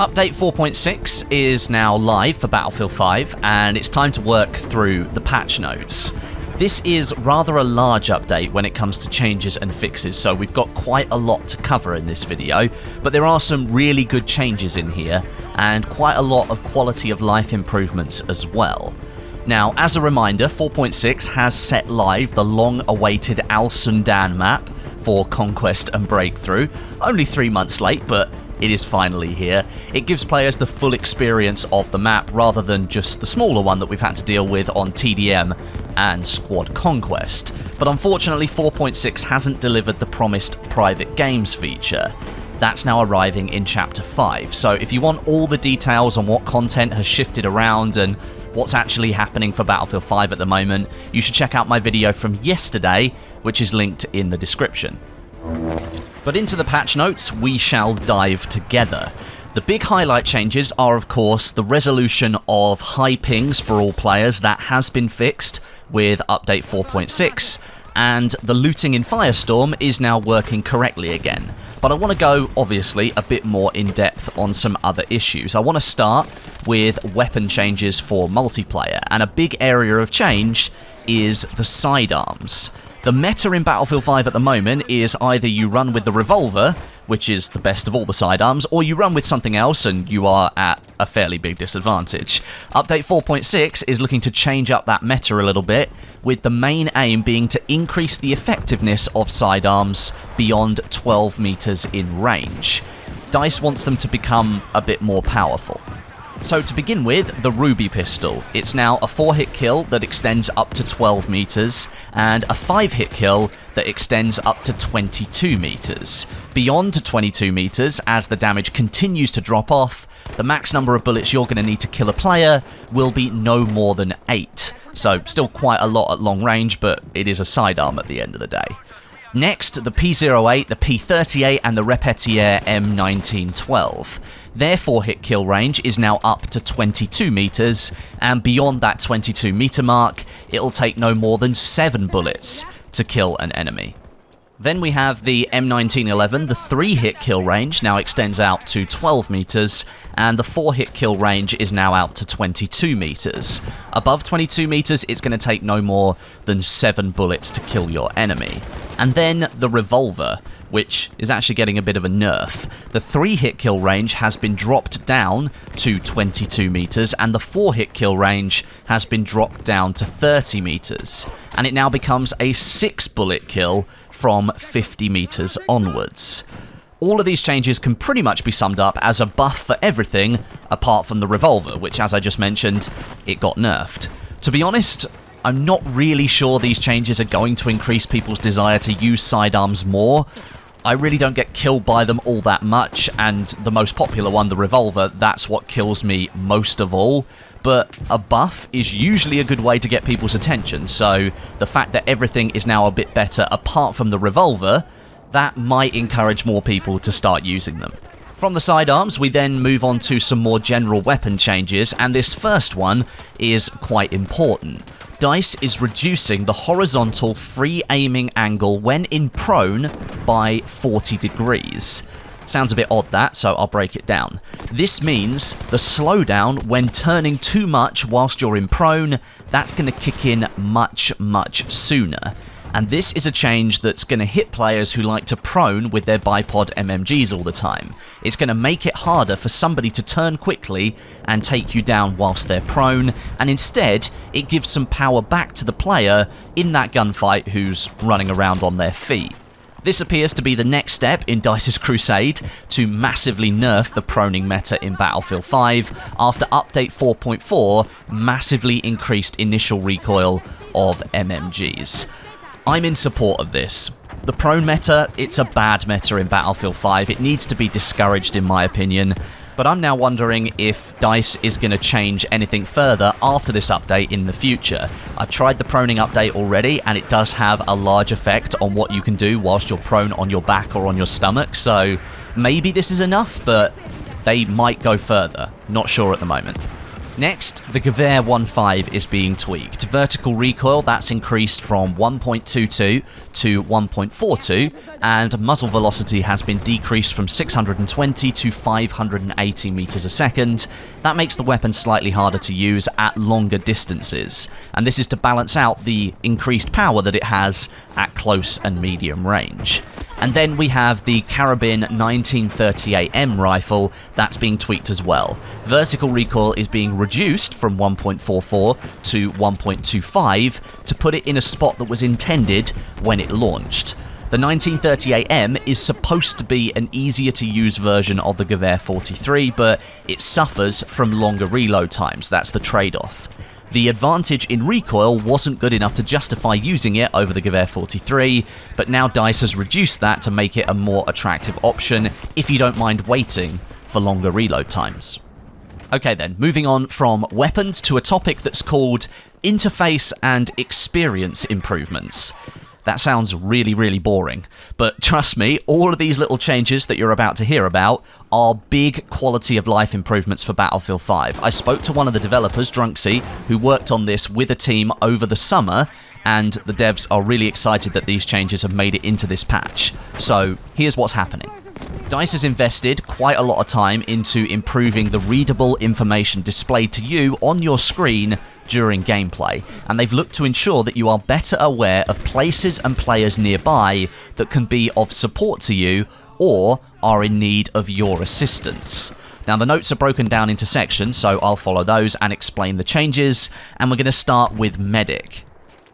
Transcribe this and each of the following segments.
Update 4.6 is now live for Battlefield 5, and it's time to work through the patch notes. This is rather a large update when it comes to changes and fixes, so we've got quite a lot to cover in this video, but there are some really good changes in here, and quite a lot of quality of life improvements as well. Now, as a reminder, 4.6 has set live the long-awaited Al Sundan map for Conquest and Breakthrough. Only 3 months late, but it is finally here. It gives players the full experience of the map rather than just the smaller one that we've had to deal with on TDM and Squad Conquest. But unfortunately 4.6 hasn't delivered the promised private games feature. That's now arriving in Chapter 5, so if you want all the details on what content has shifted around and what's actually happening for Battlefield 5 at the moment, you should check out my video from yesterday, which is linked in the description. But into the patch notes we shall dive together. The big highlight changes are of course the resolution of high pings for all players. That has been fixed with update 4.6, and the looting in Firestorm is now working correctly again. But I want to go, obviously, a bit more in depth on some other issues. I want to start with weapon changes for multiplayer, and a big area of change is the sidearms. The meta in Battlefield 5 at the moment is either you run with the revolver, which is the best of all the sidearms, or you run with something else and you are at a fairly big disadvantage. Update 4.6 is looking to change up that meta a little bit, with the main aim being to increase the effectiveness of sidearms beyond 12 meters in range. DICE wants them to become a bit more powerful. So to begin with, the Ruby pistol. It's now a 4-hit kill that extends up to 12 meters, and a 5-hit kill that extends up to 22 meters. Beyond 22 meters, as the damage continues to drop off, the max number of bullets you're going to need to kill a player will be no more than 8. So still quite a lot at long range, but it is a sidearm at the end of the day. Next, the P08, the P38 and the Repetier M1912. Their 4-hit kill range is now up to 22 meters, and beyond that 22 meter mark, it'll take no more than 7 bullets to kill an enemy. Then we have the M1911, the 3-hit kill range now extends out to 12 meters, and the 4-hit kill range is now out to 22 meters. Above 22 meters, it's going to take no more than 7 bullets to kill your enemy. And then the revolver, which is actually getting a bit of a nerf. The 3-hit kill range has been dropped down to 22 meters, and the 4-hit kill range has been dropped down to 30 meters. And it now becomes a 6-bullet kill from 50 meters onwards. All of these changes can pretty much be summed up as a buff for everything apart from the revolver, which, as I just mentioned, it got nerfed. To be honest, I'm not really sure these changes are going to increase people's desire to use sidearms more. I really don't get killed by them all that much, and the most popular one, the revolver, that's what kills me most of all. But a buff is usually a good way to get people's attention, so the fact that everything is now a bit better apart from the revolver, that might encourage more people to start using them. From the sidearms, we then move on to some more general weapon changes, and this first one is quite important. DICE is reducing the horizontal free aiming angle when in prone by 40 degrees. Sounds a bit odd that, so I'll break it down. This means the slowdown when turning too much whilst you're in prone, that's going to kick in much sooner. And this is a change that's going to hit players who like to prone with their bipod MMGs all the time. It's going to make it harder for somebody to turn quickly and take you down whilst they're prone, and instead it gives some power back to the player in that gunfight who's running around on their feet. This appears to be the next step in DICE's crusade to massively nerf the proning meta in Battlefield 5 after update 4.4 massively increased initial recoil of MMGs. I'm in support of this. The prone meta, it's a bad meta in Battlefield 5. It needs to be discouraged in my opinion. But I'm now wondering if DICE is going to change anything further after this update in the future. I've tried the proning update already, and it does have a large effect on what you can do whilst you're prone on your back or on your stomach, so maybe this is enough, but they might go further. Not sure at the moment. Next, the Gewehr 1.5 is being tweaked. Vertical recoil, that's increased from 1.22 to 1.42, and muzzle velocity has been decreased from 620 to 580 meters a second. That makes the weapon slightly harder to use at longer distances, and this is to balance out the increased power that it has at close and medium range. And then we have the Carabin 1938M rifle that's being tweaked as well. Vertical recoil is being reduced from 1.44 to 1.25 to put it in a spot that was intended when it launched. The 1938M is supposed to be an easier to use version of the Gewehr 43, but it suffers from longer reload times. That's the trade-off. The advantage in recoil wasn't good enough to justify using it over the Gewehr 43, but now DICE has reduced that to make it a more attractive option if you don't mind waiting for longer reload times. Okay then, moving on from weapons to a topic that's called interface and experience improvements. That sounds really, really boring, but trust me, all of these little changes that you're about to hear about are big quality of life improvements for Battlefield 5. I spoke to one of the developers, Drunksy, who worked on this with a team over the summer, and the devs are really excited that these changes have made it into this patch. So here's what's happening. DICE has invested quite a lot of time into improving the readable information displayed to you on your screen during gameplay, and they've looked to ensure that you are better aware of places and players nearby that can be of support to you or are in need of your assistance. Now the notes are broken down into sections, so I'll follow those and explain the changes, and we're going to start with Medic.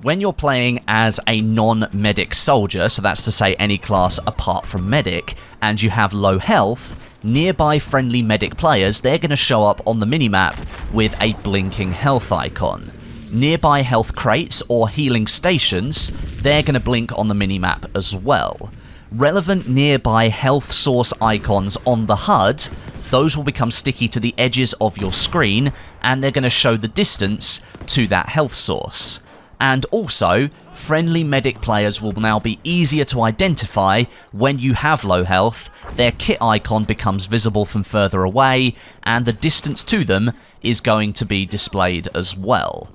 When you're playing as a non-medic soldier, so that's to say any class apart from medic, and you have low health, nearby friendly medic players, they're going to show up on the minimap with a blinking health icon. Nearby health crates or healing stations, they're going to blink on the minimap as well. Relevant nearby health source icons on the HUD, those will become sticky to the edges of your screen, and they're going to show the distance to that health source. And also, friendly medic players will now be easier to identify when you have low health, their kit icon becomes visible from further away, and the distance to them is going to be displayed as well.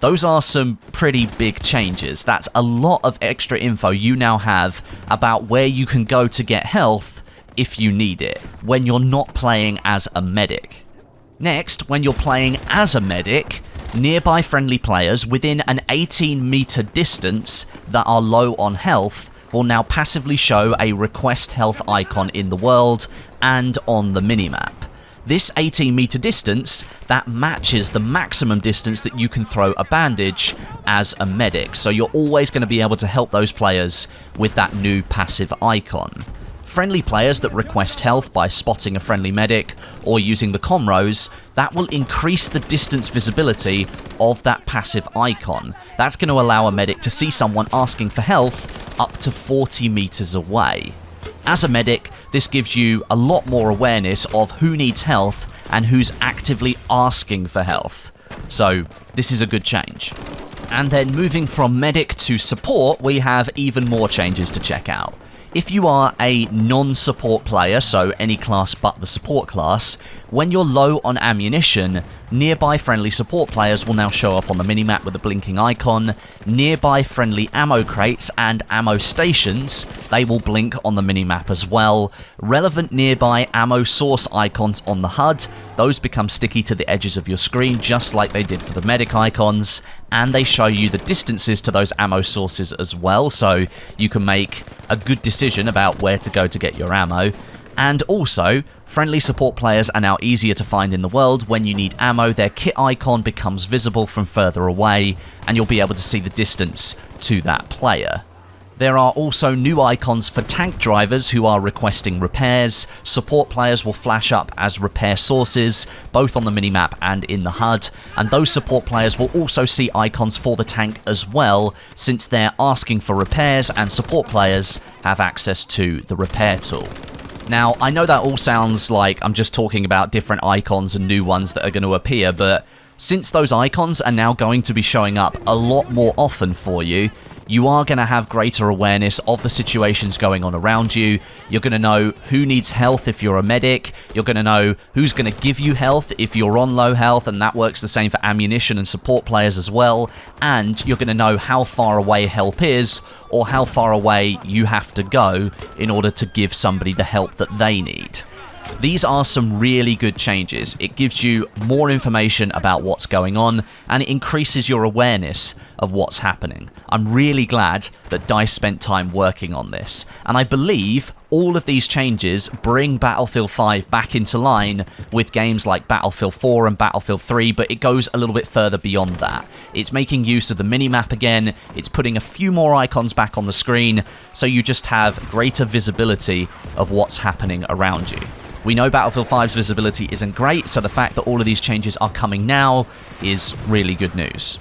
Those are some pretty big changes. That's a lot of extra info you now have about where you can go to get health if you need it, when you're not playing as a medic. Next, when you're playing as a medic, nearby friendly players within an 18-meter distance that are low on health will now passively show a request health icon in the world and on the minimap. This 18-meter distance, that matches the maximum distance that you can throw a bandage as a medic, so you're always going to be able to help those players with that new passive icon. Friendly players that request health by spotting a friendly medic or using the comros, that will increase the distance visibility of that passive icon. That's going to allow a medic to see someone asking for health up to 40 meters away. As a medic, this gives you a lot more awareness of who needs health and who's actively asking for health. So this is a good change. And then moving from medic to support, we have even more changes to check out. If you are a non-support player, so any class but the support class, when you're low on ammunition, nearby friendly support players will now show up on the minimap with a blinking icon. Nearby friendly ammo crates and ammo stations, they will blink on the minimap as well. Relevant nearby ammo source icons on the HUD, those become sticky to the edges of your screen just like they did for the medic icons, and they show you the distances to those ammo sources as well, so you can make a good decision about where to go to get your ammo. And also, friendly support players are now easier to find in the world. When you need ammo, their kit icon becomes visible from further away, and you'll be able to see the distance to that player. There are also new icons for tank drivers who are requesting repairs. Support players will flash up as repair sources, both on the minimap and in the HUD, and those support players will also see icons for the tank as well, since they're asking for repairs and support players have access to the repair tool. Now, I know that all sounds like I'm just talking about different icons and new ones that are going to appear, but since those icons are now going to be showing up a lot more often for you, you are going to have greater awareness of the situations going on around you. You're going to know who needs health if you're a medic. You're going to know who's going to give you health if you're on low health, and that works the same for ammunition and support players as well. And you're going to know how far away help is, or how far away you have to go in order to give somebody the help that they need. These are some really good changes. It gives you more information about what's going on, and it increases your awareness of what's happening. I'm really glad that DICE spent time working on this, and I believe all of these changes bring Battlefield 5 back into line with games like Battlefield 4 and Battlefield 3, but it goes a little bit further beyond that. It's making use of the minimap again, it's putting a few more icons back on the screen, so you just have greater visibility of what's happening around you. We know Battlefield 5's visibility isn't great, so the fact that all of these changes are coming now is really good news.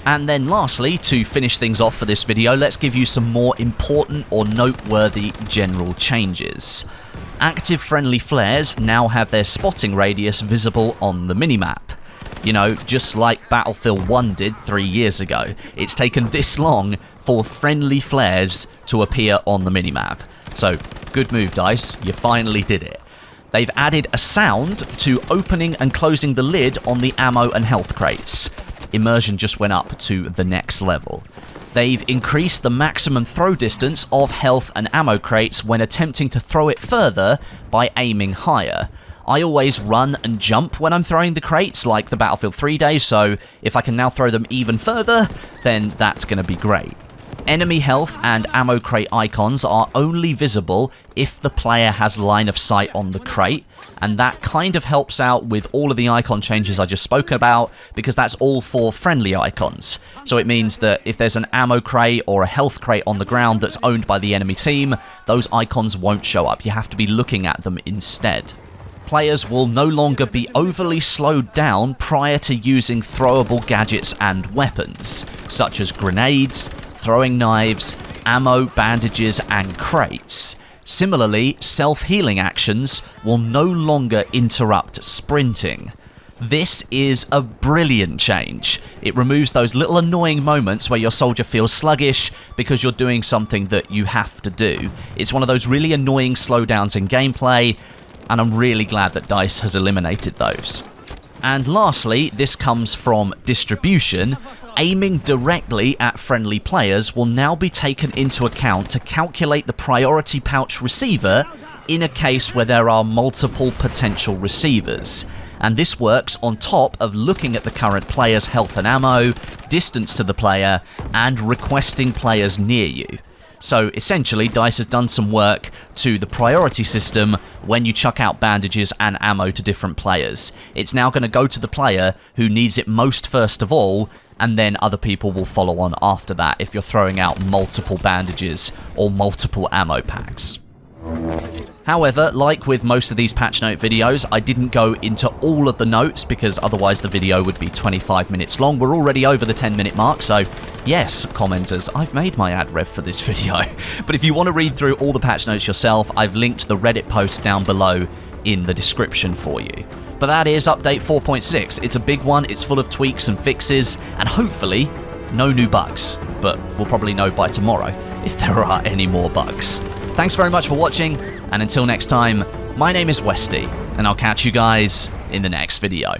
And then lastly, to finish things off for this video, let's give you some more important or noteworthy general changes. Active friendly flares now have their spotting radius visible on the minimap. You know, just like Battlefield 1 did 3 years ago. It's taken this long for friendly flares to appear on the minimap. So, good move, DICE, you finally did it. They've added a sound to opening and closing the lid on the ammo and health crates. Immersion just went up to the next level. They've increased the maximum throw distance of health and ammo crates when attempting to throw it further by aiming higher. I always run and jump when I'm throwing the crates, like the Battlefield 3 days, so if I can now throw them even further, then that's going to be great. Enemy health and ammo crate icons are only visible if the player has line of sight on the crate, and that kind of helps out with all of the icon changes I just spoke about, because that's all for friendly icons. So it means that if there's an ammo crate or a health crate on the ground that's owned by the enemy team, those icons won't show up. You have to be looking at them instead. Players will no longer be overly slowed down prior to using throwable gadgets and weapons, such as grenades, throwing knives, ammo, bandages, and crates. Similarly, self-healing actions will no longer interrupt sprinting. This is a brilliant change. It removes those little annoying moments where your soldier feels sluggish because you're doing something that you have to do. It's one of those really annoying slowdowns in gameplay, and I'm really glad that DICE has eliminated those. And lastly, this comes from distribution. Aiming directly at friendly players will now be taken into account to calculate the priority pouch receiver in a case where there are multiple potential receivers. And this works on top of looking at the current player's health and ammo, distance to the player, and requesting players near you. So essentially, DICE has done some work to the priority system when you chuck out bandages and ammo to different players. It's now going to go to the player who needs it most first of all, and then other people will follow on after that if you're throwing out multiple bandages or multiple ammo packs. However, like with most of these patch note videos, I didn't go into all of the notes because otherwise the video would be 25 minutes long. We're already over the 10-minute mark, so yes, commenters, I've made my ad rev for this video. But if you want to read through all the patch notes yourself, I've linked the Reddit post down below in the description for you. But that is update 4.6. It's a big one, it's full of tweaks and fixes, and hopefully no new bugs. But we'll probably know by tomorrow if there are any more bugs. Thanks very much for watching, and until next time, my name is Westie, and I'll catch you guys in the next video.